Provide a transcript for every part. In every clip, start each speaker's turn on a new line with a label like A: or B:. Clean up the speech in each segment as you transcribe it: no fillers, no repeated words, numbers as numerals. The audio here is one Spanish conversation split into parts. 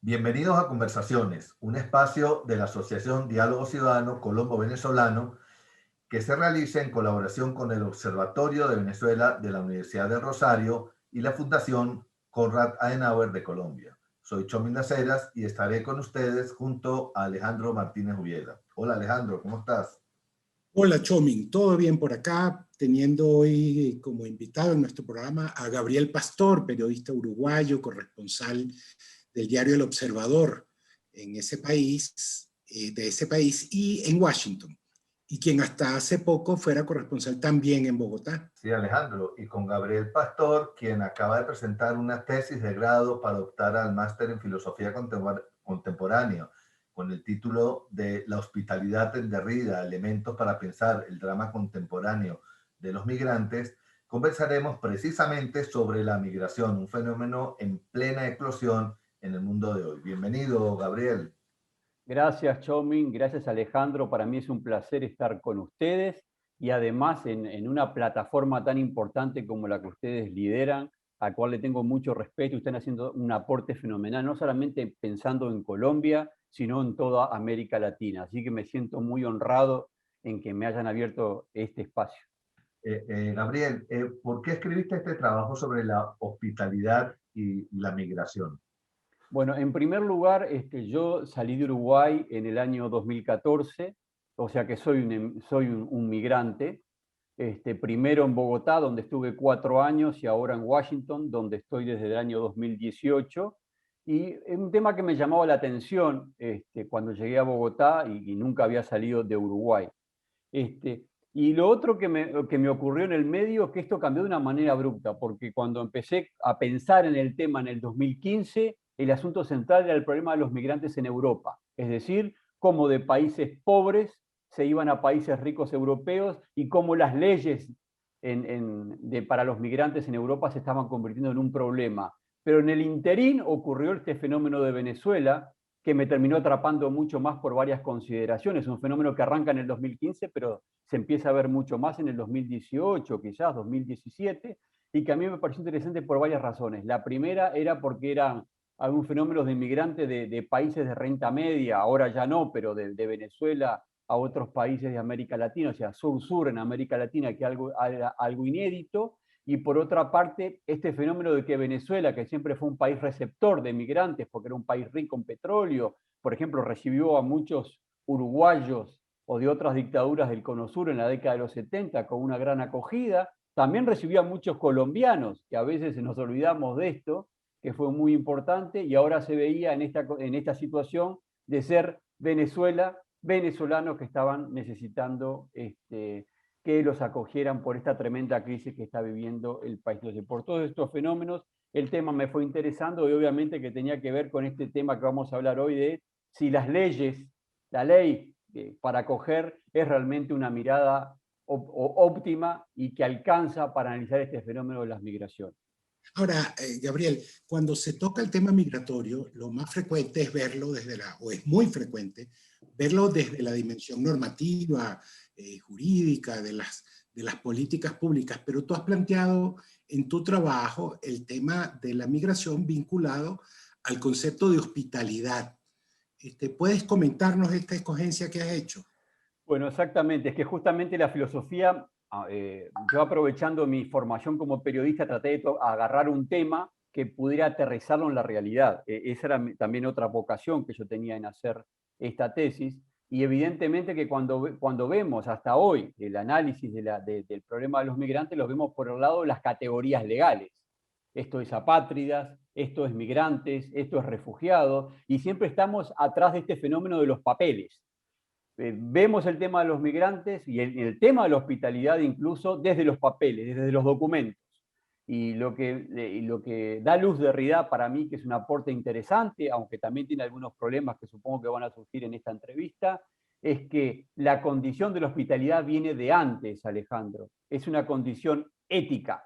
A: Bienvenidos a Conversaciones, un espacio de la Asociación Diálogo Ciudadano Colombo-Venezolano que se realiza en colaboración con el Observatorio de Venezuela de la Universidad del Rosario y la Fundación Konrad Adenauer de Colombia. Soy Chomín Laceras y estaré con ustedes junto a Alejandro Martínez Ubiela. Hola Alejandro, ¿cómo estás?
B: Hola Chomín, ¿todo bien por acá? Teniendo hoy como invitado en nuestro programa a Gabriel Pastor, periodista uruguayo, corresponsal del diario El Observador en ese país, de ese país y en Washington, y quien hasta hace poco fuera corresponsal también en Bogotá.
A: Sí, Alejandro, y con Gabriel Pastor, quien acaba de presentar una tesis de grado para optar al máster en Filosofía Contemporánea, con el título de La hospitalidad en Derrida, elementos para pensar el drama contemporáneo de los migrantes. Conversaremos precisamente sobre la migración, un fenómeno en plena eclosión en el mundo de hoy. Bienvenido, Gabriel.
C: Gracias, Chomín. Gracias, Alejandro. Para mí es un placer estar con ustedes y además en una plataforma tan importante como la que ustedes lideran, a la cual le tengo mucho respeto. Están haciendo un aporte fenomenal, no solamente pensando en Colombia, sino en toda América Latina. Así que me siento muy honrado en que me hayan abierto este espacio.
A: Gabriel, ¿por qué escribiste este trabajo sobre la hospitalidad y la migración?
C: Bueno, en primer lugar, yo salí de Uruguay en el año 2014, o sea que soy un migrante. Primero en Bogotá, donde estuve 4 años, y ahora en Washington, donde estoy desde el año 2018. Y es un tema que me llamaba la atención cuando llegué a Bogotá y nunca había salido de Uruguay. Y lo otro que me ocurrió en el medio es que esto cambió de una manera abrupta, porque cuando empecé a pensar en el tema en el 2015, el asunto central era el problema de los migrantes en Europa, es decir, cómo de países pobres se iban a países ricos europeos y cómo las leyes para los migrantes en Europa se estaban convirtiendo en un problema. Pero en el interín ocurrió este fenómeno de Venezuela, que me terminó atrapando mucho más por varias consideraciones. Un fenómeno que arranca en el 2015, pero se empieza a ver mucho más en el 2018, quizás 2017, y que a mí me pareció interesante por varias razones. La primera era porque eran algún fenómeno de inmigrantes de países de renta media, ahora ya no, pero de Venezuela a otros países de América Latina, o sea, sur-sur en América Latina, que era algo inédito. Y por otra parte, este fenómeno de que Venezuela, que siempre fue un país receptor de migrantes, porque era un país rico en petróleo, por ejemplo, recibió a muchos uruguayos o de otras dictaduras del Cono Sur en la década de los 70 con una gran acogida. También recibió a muchos colombianos, que a veces nos olvidamos de esto, que fue muy importante, y ahora se veía en esta situación de ser venezolanos que estaban necesitando que los acogieran por esta tremenda crisis que está viviendo el país. Entonces, por todos estos fenómenos, el tema me fue interesando y obviamente que tenía que ver con este tema que vamos a hablar hoy de si las leyes, la ley para acoger es realmente una mirada óptima y que alcanza para analizar este fenómeno de las migraciones.
B: Ahora, Gabriel, cuando se toca el tema migratorio, lo más frecuente es verlo o es muy frecuente, verlo desde la dimensión normativa, jurídica, de las políticas públicas, pero tú has planteado en tu trabajo el tema de la migración vinculado al concepto de hospitalidad. ¿Puedes comentarnos esta escogencia que has hecho?
C: Bueno, exactamente, es que justamente la filosofía, yo aprovechando mi formación como periodista, traté de agarrar un tema que pudiera aterrizarlo en la realidad. Esa era también otra vocación que yo tenía en hacer esta tesis. Y evidentemente que cuando vemos hasta hoy el análisis del problema de los migrantes, lo vemos por el lado de las categorías legales. Esto es apátridas, esto es migrantes, esto es refugiados, y siempre estamos atrás de este fenómeno de los papeles. Vemos el tema de los migrantes y el tema de la hospitalidad incluso desde los papeles, desde los documentos. Y lo que da luz Derrida para mí, que es un aporte interesante, aunque también tiene algunos problemas que supongo que van a surgir en esta entrevista, es que la condición de la hospitalidad viene de antes, Alejandro. Es una condición ética.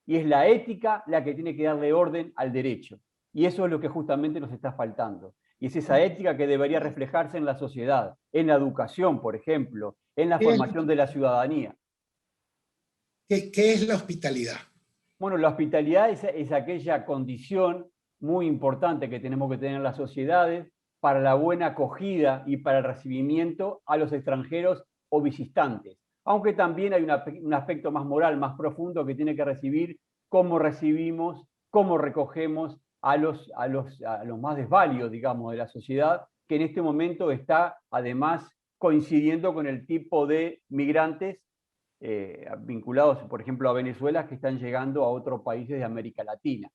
C: Y es la ética la que tiene que darle orden al derecho. Y eso es lo que justamente nos está faltando. Y es esa ética que debería reflejarse en la sociedad, en la educación, por ejemplo, en la formación de la ciudadanía.
B: ¿Qué es la hospitalidad?
C: Bueno, la hospitalidad es aquella condición muy importante que tenemos que tener en las sociedades para la buena acogida y para el recibimiento a los extranjeros o visitantes. Aunque también hay un aspecto más moral, más profundo, que tiene que recibir cómo recibimos, cómo recogemos a los más desvalidos, digamos, de la sociedad, que en este momento está además coincidiendo con el tipo de migrantes vinculados, por ejemplo, a Venezuela, que están llegando a otros países de América Latina.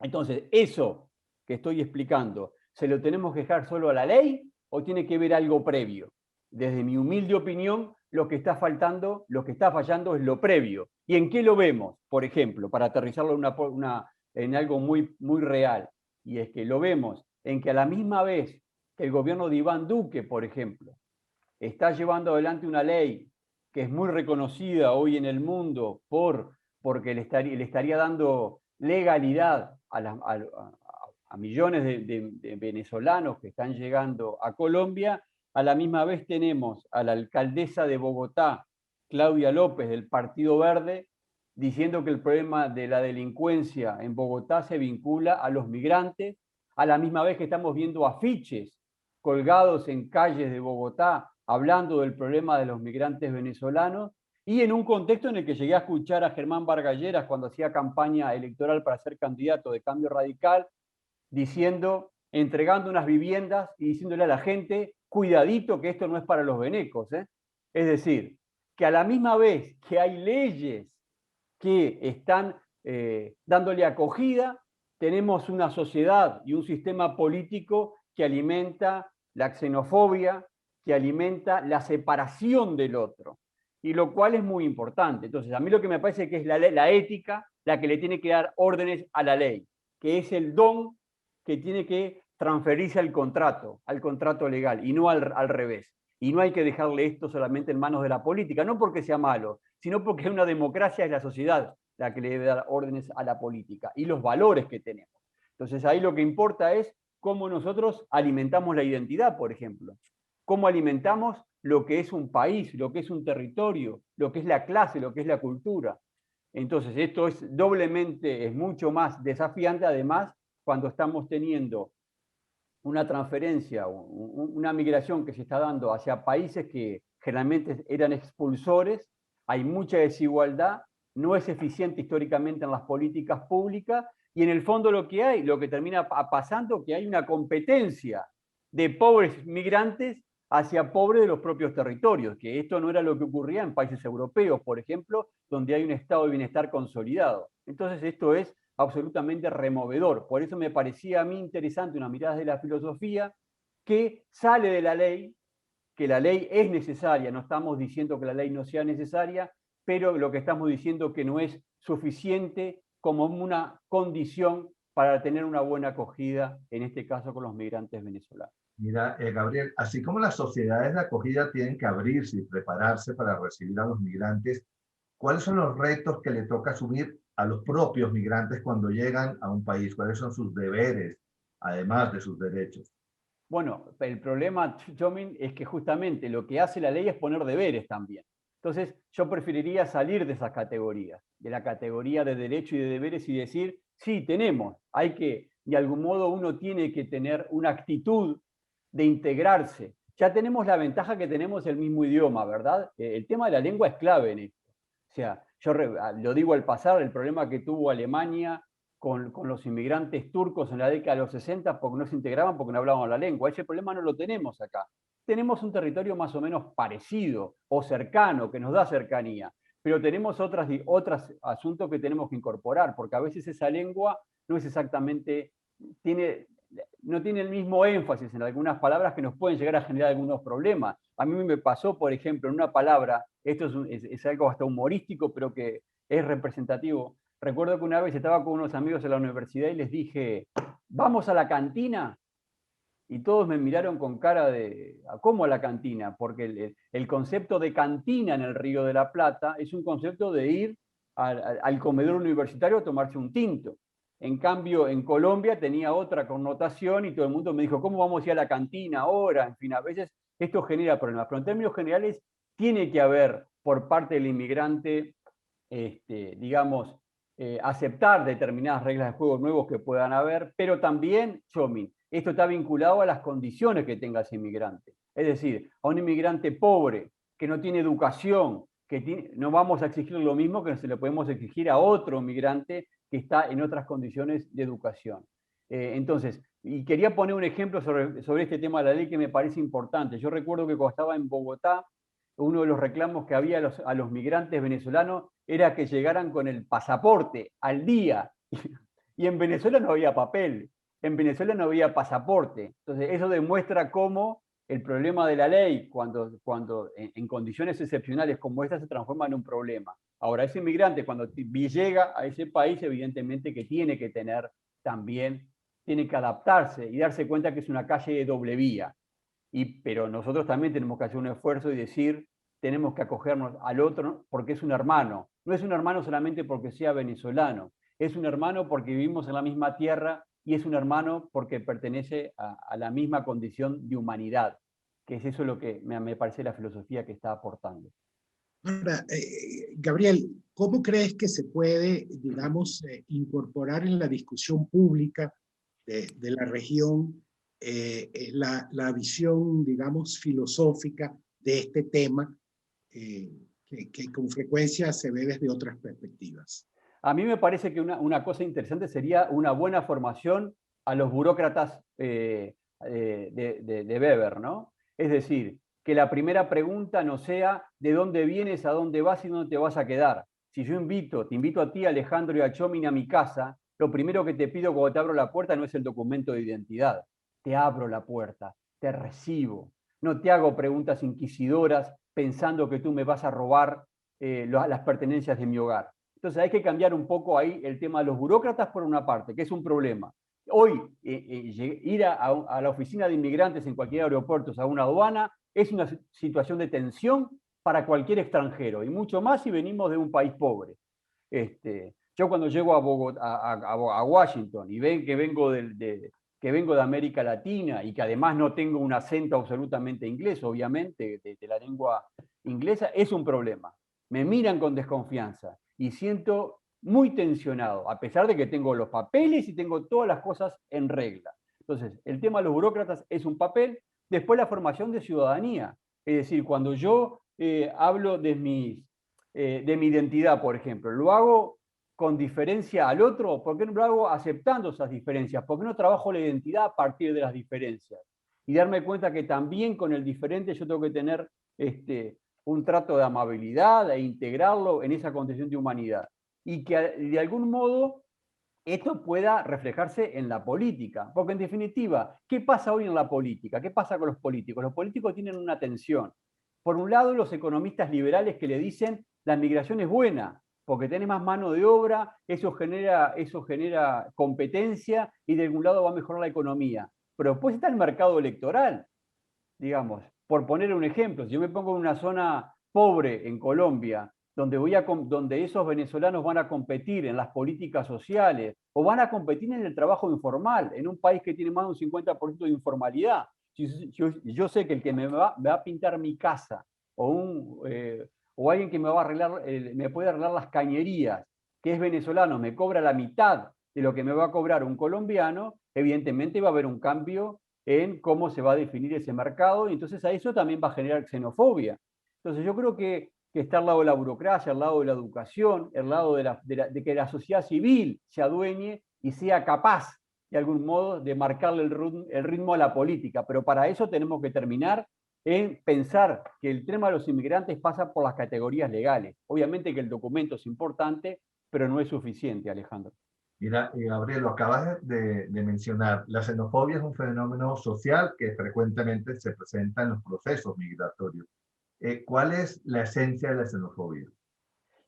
C: Entonces, eso que estoy explicando, ¿se lo tenemos que dejar solo a la ley o tiene que ver algo previo? Desde mi humilde opinión, lo que está fallando es lo previo. ¿Y en qué lo vemos? Por ejemplo, para aterrizarlo en algo muy, muy real, y es que lo vemos en que a la misma vez que el gobierno de Iván Duque, por ejemplo, está llevando adelante una ley que es muy reconocida hoy en el mundo porque le estaría dando legalidad a millones de venezolanos que están llegando a Colombia. A la misma vez tenemos a la alcaldesa de Bogotá, Claudia López, del Partido Verde, diciendo que el problema de la delincuencia en Bogotá se vincula a los migrantes, a la misma vez que estamos viendo afiches colgados en calles de Bogotá hablando del problema de los migrantes venezolanos, y en un contexto en el que llegué a escuchar a Germán Vargalleras cuando hacía campaña electoral para ser candidato de Cambio Radical, entregando unas viviendas y diciéndole a la gente, cuidadito que esto no es para los venecos. Es decir, que a la misma vez que hay leyes que están dándole acogida, tenemos una sociedad y un sistema político que alimenta la xenofobia, que alimenta la separación del otro, y lo cual es muy importante. Entonces, a mí lo que me parece que es la ética la que le tiene que dar órdenes a la ley, que es el don que tiene que transferirse al contrato legal, y no al revés. Y no hay que dejarle esto solamente en manos de la política, no porque sea malo, sino porque una democracia es la sociedad la que le debe dar órdenes a la política y los valores que tenemos. Entonces ahí lo que importa es cómo nosotros alimentamos la identidad, por ejemplo. Cómo alimentamos lo que es un país, lo que es un territorio, lo que es la clase, lo que es la cultura. Entonces esto es mucho más desafiante, además, cuando estamos teniendo una transferencia, una migración que se está dando hacia países que generalmente eran expulsores, hay mucha desigualdad, no es eficiente históricamente en las políticas públicas, y en el fondo lo que termina pasando, que hay una competencia de pobres migrantes hacia pobres de los propios territorios, que esto no era lo que ocurría en países europeos, por ejemplo, donde hay un estado de bienestar consolidado. Entonces esto es absolutamente removedor. Por eso me parecía a mí interesante una mirada de la filosofía que sale de la ley, que la ley es necesaria, no estamos diciendo que la ley no sea necesaria, pero lo que estamos diciendo que no es suficiente como una condición para tener una buena acogida, en este caso con los migrantes venezolanos.
A: Mira, Gabriel, así como las sociedades de acogida tienen que abrirse y prepararse para recibir a los migrantes, ¿cuáles son los retos que le toca asumir a los propios migrantes cuando llegan a un país? ¿Cuáles son sus deberes, además de sus derechos?
C: Bueno, el problema, Chomin, es que justamente lo que hace la ley es poner deberes también. Entonces, yo preferiría salir de esas categorías, de la categoría de derecho y de deberes, y decir, sí, tenemos, de algún modo uno tiene que tener una actitud de integrarse. Ya tenemos la ventaja que tenemos el mismo idioma, ¿verdad? El tema de la lengua es clave en esto. O sea, yo lo digo al pasar, el problema que tuvo Alemania con los inmigrantes turcos en la década de los 60 porque no se integraban, porque no hablaban la lengua. Ese problema no lo tenemos acá. Tenemos un territorio más o menos parecido o cercano, que nos da cercanía, pero tenemos otros asuntos que tenemos que incorporar, porque a veces esa lengua no es exactamente, no tiene el mismo énfasis en algunas palabras que nos pueden llegar a generar algunos problemas. A mí me pasó, por ejemplo, en una palabra, esto es algo hasta humorístico, pero que es representativo. Recuerdo que una vez estaba con unos amigos en la universidad y les dije, ¿vamos a la cantina? Y todos me miraron con cara de, ¿cómo a la cantina? Porque el concepto de cantina en el Río de la Plata es un concepto de ir al comedor universitario a tomarse un tinto. En cambio, en Colombia tenía otra connotación y todo el mundo me dijo, ¿cómo vamos a ir a la cantina ahora? En fin, a veces esto genera problemas, pero en términos generales tiene que haber por parte del inmigrante, digamos, aceptar determinadas reglas de juego nuevos que puedan haber, pero también, Chomin, esto está vinculado a las condiciones que tenga ese inmigrante. Es decir, a un inmigrante pobre, que no tiene educación, no vamos a exigir lo mismo que se le podemos exigir a otro inmigrante que está en otras condiciones de educación. Entonces, y quería poner un ejemplo sobre este tema de la ley que me parece importante. Yo recuerdo que cuando estaba en Bogotá, uno de los reclamos que había a los migrantes venezolanos era que llegaran con el pasaporte al día. Y en Venezuela no había papel, en Venezuela no había pasaporte. Entonces, eso demuestra cómo el problema de la ley, cuando en condiciones excepcionales como esta, se transforma en un problema. Ahora, ese inmigrante, cuando llega a ese país, evidentemente que tiene que tener también, tiene que adaptarse y darse cuenta que es una calle de doble vía. Pero nosotros también tenemos que hacer un esfuerzo y decir, tenemos que acogernos al otro porque es un hermano. No es un hermano solamente porque sea venezolano, es un hermano porque vivimos en la misma tierra y es un hermano porque pertenece a la misma condición de humanidad, que es eso lo que me parece la filosofía que está aportando.
B: Ahora, Gabriel, ¿cómo crees que se puede, digamos, incorporar en la discusión pública de la región la visión, digamos, filosófica de este tema que con frecuencia se ve desde otras perspectivas?
C: A mí me parece que una cosa interesante sería una buena formación a los burócratas de Weber, ¿no? Es decir, que la primera pregunta no sea de dónde vienes, a dónde vas y dónde te vas a quedar. Si yo te invito a ti, Alejandro, y a Chomin a mi casa, lo primero que te pido cuando te abro la puerta no es el documento de identidad. Te abro la puerta, te recibo. No te hago preguntas inquisidoras pensando que tú me vas a robar las pertenencias de mi hogar. Entonces hay que cambiar un poco ahí el tema de los burócratas por una parte, que es un problema. Hoy ir a la oficina de inmigrantes en cualquier aeropuerto, a una aduana, es una situación de tensión para cualquier extranjero, y mucho más si venimos de un país pobre. Yo cuando llego a Bogotá, a Washington y ven que vengo de América Latina y que además no tengo un acento absolutamente inglés, obviamente, de la lengua inglesa, es un problema. Me miran con desconfianza y siento muy tensionado, a pesar de que tengo los papeles y tengo todas las cosas en regla. Entonces, el tema de los burócratas es un papel. Después, la formación de ciudadanía. Es decir, cuando yo hablo de mi identidad, por ejemplo, lo hago con diferencia al otro. ¿Por qué no lo hago aceptando esas diferencias? ¿Por qué no trabajo la identidad a partir de las diferencias? Y darme cuenta que también con el diferente yo tengo que tener un trato de amabilidad e integrarlo en esa condición de humanidad. Y que de algún modo esto pueda reflejarse en la política. Porque en definitiva, ¿qué pasa hoy en la política? ¿Qué pasa con los políticos? Los políticos tienen una tensión. Por un lado, los economistas liberales que le dicen la migración es buena, porque tenés más mano de obra, eso genera competencia y de algún lado va a mejorar la economía. Pero después está el mercado electoral, digamos. Por poner un ejemplo, si yo me pongo en una zona pobre en Colombia, donde esos venezolanos van a competir en las políticas sociales o van a competir en el trabajo informal, en un país que tiene más de un 50% de informalidad. Yo sé que el que me va a pintar mi casa o alguien que me puede arreglar las cañerías, que es venezolano, me cobra la mitad de lo que me va a cobrar un colombiano, evidentemente va a haber un cambio en cómo se va a definir ese mercado, y entonces a eso también va a generar xenofobia. Entonces yo creo que está al lado de la burocracia, al lado de la educación, al lado de que la sociedad civil se adueñe y sea capaz, de algún modo, de marcarle el ritmo a la política. Pero para eso tenemos que terminar en pensar que el tema de los inmigrantes pasa por las categorías legales. Obviamente que el documento es importante, pero no es suficiente, Alejandro.
A: Mira, Gabriel, lo acabas de mencionar. La xenofobia es un fenómeno social que frecuentemente se presenta en los procesos migratorios. ¿Cuál es la esencia de la xenofobia?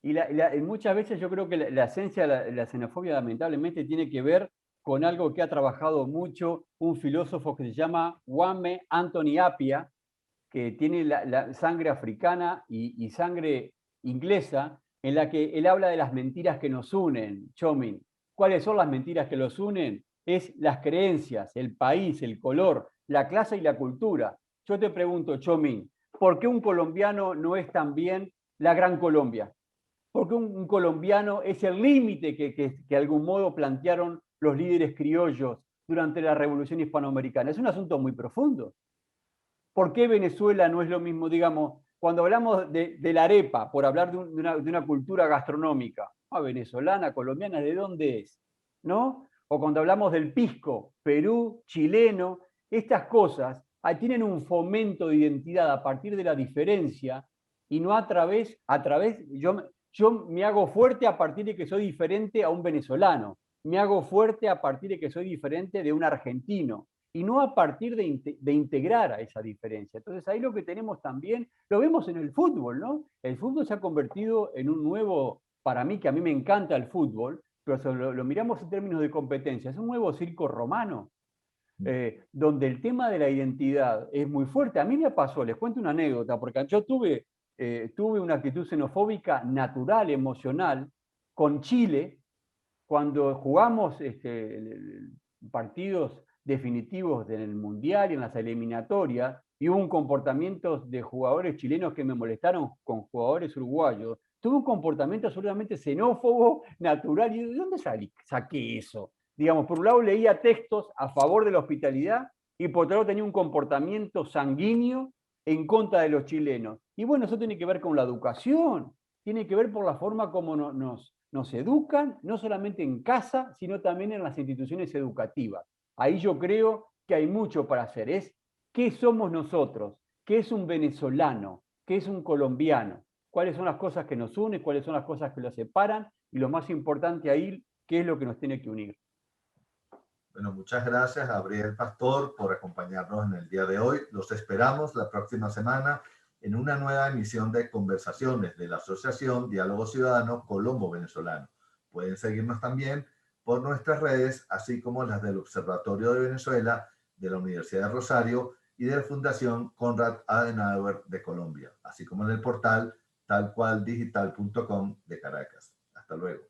C: Y muchas veces yo creo que la esencia de la xenofobia lamentablemente tiene que ver con algo que ha trabajado mucho un filósofo que se llama Kwame Anthony Appiah, que tiene la sangre africana y sangre inglesa, en la que él habla de las mentiras que nos unen, Chomin. ¿Cuáles son las mentiras que los unen? Es las creencias, el país, el color, la clase y la cultura. Yo te pregunto, Chomin, ¿por qué un colombiano no es también la Gran Colombia? porque un colombiano es el límite que de algún modo plantearon los líderes criollos durante la Revolución Hispanoamericana. Es un asunto muy profundo. ¿Por qué Venezuela no es lo mismo, digamos, cuando hablamos de la arepa, por hablar de una cultura gastronómica, venezolana, colombiana, ¿de dónde es? ¿No? O cuando hablamos del pisco, Perú, chileno, estas cosas tienen un fomento de identidad a partir de la diferencia y no a través, yo me hago fuerte a partir de que soy diferente a un venezolano, me hago fuerte a partir de que soy diferente de un argentino, y no a partir de integrar a esa diferencia. Entonces ahí lo que tenemos también, lo vemos en el fútbol, ¿no? El fútbol se ha convertido en un nuevo, para mí, que a mí me encanta el fútbol, pero lo miramos en términos de competencia, es un nuevo circo romano, donde el tema de la identidad es muy fuerte. A mí me pasó, les cuento una anécdota, porque yo tuve una actitud xenofóbica natural, emocional, con Chile, cuando jugamos partidos definitivos en el Mundial y en las eliminatorias, y hubo un comportamiento de jugadores chilenos que me molestaron con jugadores uruguayos. Tuve un comportamiento absolutamente xenófobo, natural. ¿Y de dónde saqué eso? Digamos, por un lado leía textos a favor de la hospitalidad y por otro lado tenía un comportamiento sanguíneo en contra de los chilenos. Y bueno, eso tiene que ver con la educación, tiene que ver por la forma como nos educan, no solamente en casa, sino también en las instituciones educativas. Ahí yo creo que hay mucho para hacer. Es qué somos nosotros, qué es un venezolano, qué es un colombiano, cuáles son las cosas que nos unen, cuáles son las cosas que los separan, y lo más importante ahí, qué es lo que nos tiene que unir.
A: Bueno, muchas gracias, Gabriel Pastor, por acompañarnos en el día de hoy. Los esperamos la próxima semana en una nueva emisión de Conversaciones de la Asociación Diálogo Ciudadano Colombo-Venezolano. Pueden seguirnos también por nuestras redes, así como las del Observatorio de Venezuela, de la Universidad de Rosario y de la Fundación Konrad Adenauer de Colombia, así como en el portal talcualdigital.com de Caracas. Hasta luego.